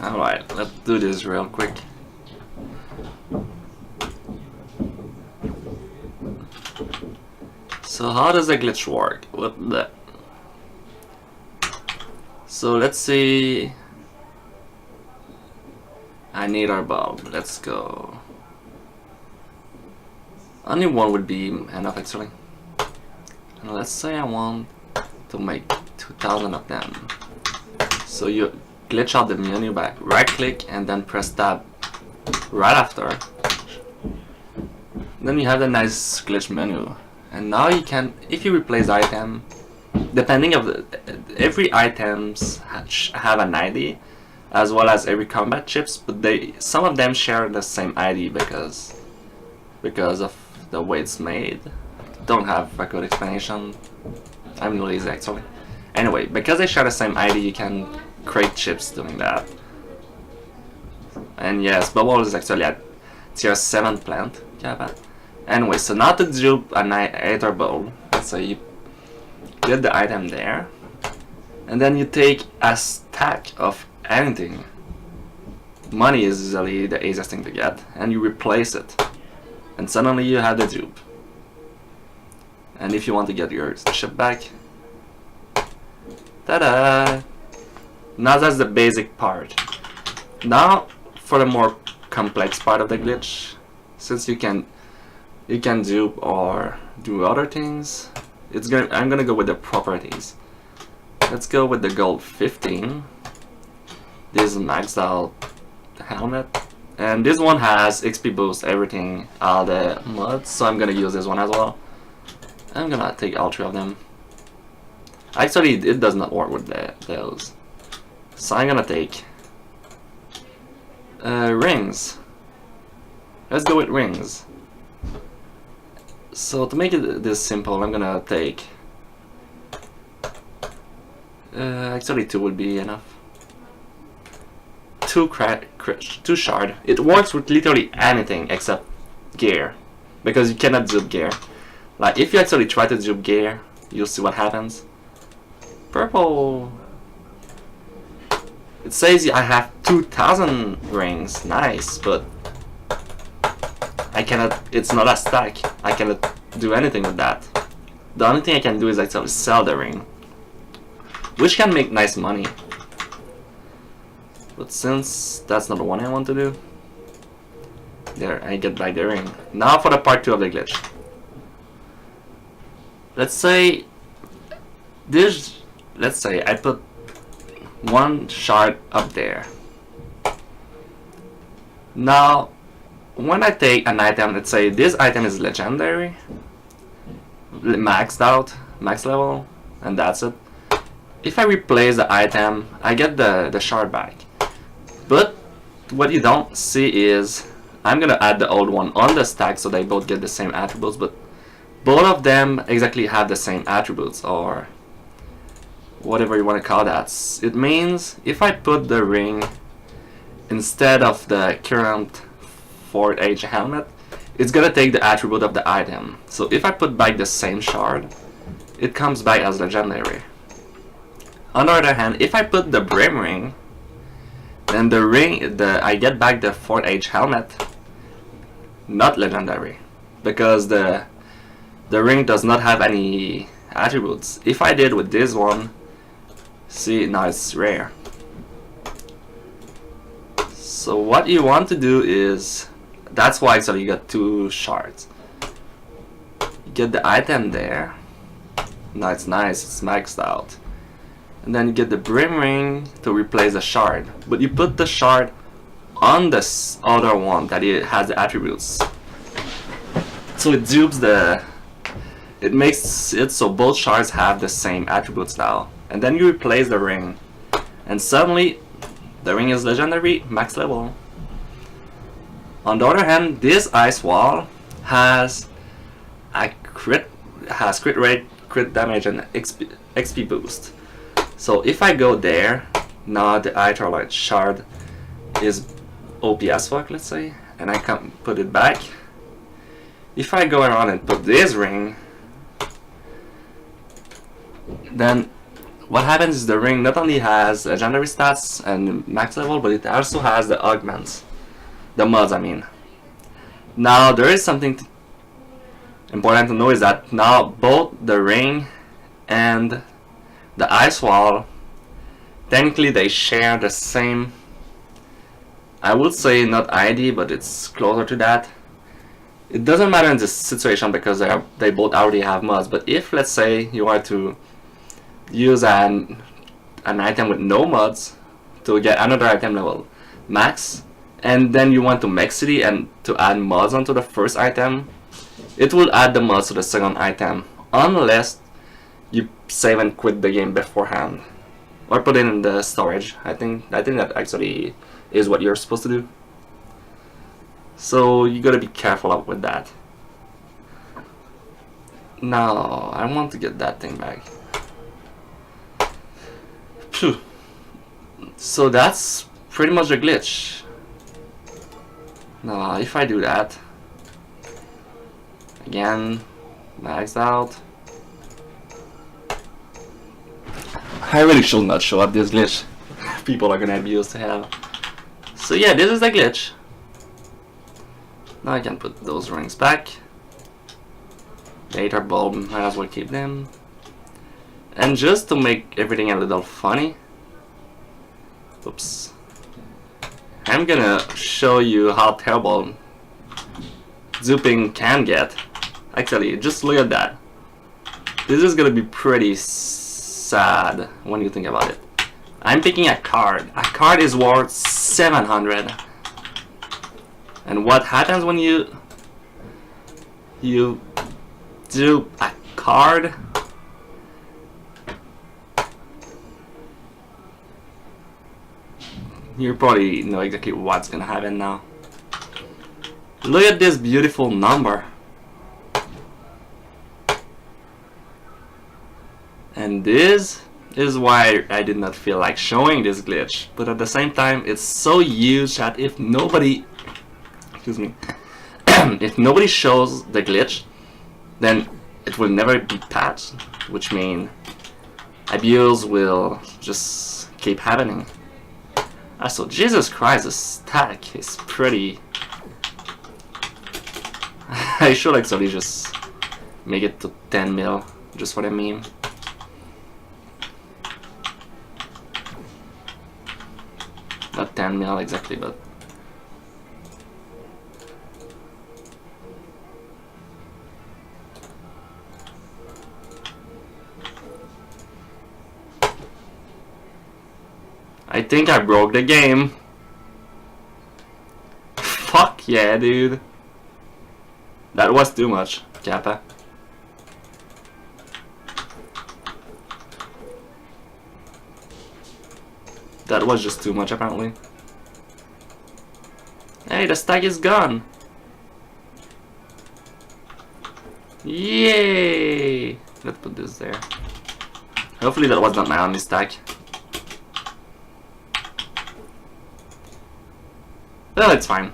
Alright, let's do this real quick. So how does the glitch work? So let's see. I need our bulb. Let's go. Only one would be enough actually. And let's say I want to make 2,000 of them. So you glitch out the menu back, right click and then press tab right after. Then you have the nice glitch menu. And now you can, if you replace item, depending of the, every items have an ID, as well as every combat chips, but some of them share the same ID because of the way it's made. Don't have a good explanation. I'm lazy actually. Anyway, because they share the same ID, you can create chips doing that. And yes, Bubble is actually at tier 7 plant, Kappa. Anyway, so now to dupe an Aether Bowl, let's say you get the item there, and then you take a stack of anything. Money is usually the easiest thing to get, and you replace it, and suddenly you have the dupe. And if you want to get your ship back, ta-da! Now that's the basic part. Now for the more complex part of the glitch, since you can dupe or do other things, I'm gonna go with the properties. Let's go with the gold 15. This is maxed out helmet, and this one has XP boost, everything, all the mods, so I'm gonna use this one as well. I'm gonna take all 3 of them. Actually, it does not work with those, so I'm gonna take rings. Let's go with rings. So to make it this simple, I'm gonna take actually 2 would be enough. 2 shard. It works with literally anything except gear, because you cannot dupe gear. Like if you actually try to dupe gear, you'll see what happens. Purple. It says I have 2,000 rings. Nice, but I cannot, it's not a stack. I cannot do anything with that. The only thing I can do is actually sell the ring, which can make nice money. But since that's not the one I want to do, there, I get back the ring. Now for the part 2 of the glitch. Let's say I put 1 shard up there. Now when I take an item, let's say this item is legendary, maxed out, max level, and that's it. If I replace the item, I get the shard back. But what you don't see is I'm gonna add the old one on the stack so they both get the same attributes, but both of them exactly have the same attributes, or whatever you want to call that. It means if I put the ring instead of the current 4th age helmet, it's gonna take the attribute of the item. So if I put back the same shard, it comes back as legendary. On the other hand, if I put the brim ring, then I get back the 4th age helmet, not legendary, because the ring does not have any attributes. If I did with this one, see, now it's rare. So what you want to do is, that's why actually you got 2 shards. You get the item there. Now it's nice, it's maxed out. And then you get the brim ring to replace the shard. But you put the shard on this other one that it has the attributes. So it dupes it makes it so both shards have the same attributes now. And then you replace the ring, and suddenly the ring is legendary, max level. On the other hand, this ice wall has a crit rate, crit damage, and XP boost. So if I go there, now the Aetherlight shard is OP as fuck, let's say, and I can put it back. If I go around and put this ring, then what happens is the ring not only has legendary stats and max level, but it also has the augments. The mods, I mean. Now, there is something important to know is that now both the ring and the ice wall, technically they share the same, I would say not ID, but it's closer to that. It doesn't matter in this situation because they both already have mods, but if, let's say, you are to use an item with no mods to get another item level max, and then you want to max city and to add mods onto the first item, it will add the mods to the second item unless you save and quit the game beforehand or put it in the storage. I think that actually is what you're supposed to do. So you gotta be careful with that. Now I want to get that thing back. Phew. So that's pretty much a glitch. Now if I do that again, maxed out. I really should not show up this glitch. People are gonna abuse to hell. So yeah, this is the glitch. Now I can put those rings back. The Aether bulb, might as well keep them. And just to make everything a little funny, oops, I'm gonna show you how terrible duping can get. Actually, just look at that. This is gonna be pretty sad when you think about it. I'm picking a card. A card is worth 700. And what happens when you do a card? You probably know exactly what's gonna happen now. Look at this beautiful number. And this is why I did not feel like showing this glitch. But at the same time, it's so huge that if nobody, excuse me, if nobody shows the glitch, then it will never be patched, which means abuse will just keep happening. Also, Jesus Christ, the stack is pretty. I should actually just make it to 10 mil, just for the meme. Not 10 mil exactly, but I think I broke the game. Fuck yeah, dude. That was too much, Kappa. That was just too much, apparently. Hey, the stack is gone. Yay! Let's put this there. Hopefully that was not my only stack. Well, it's fine.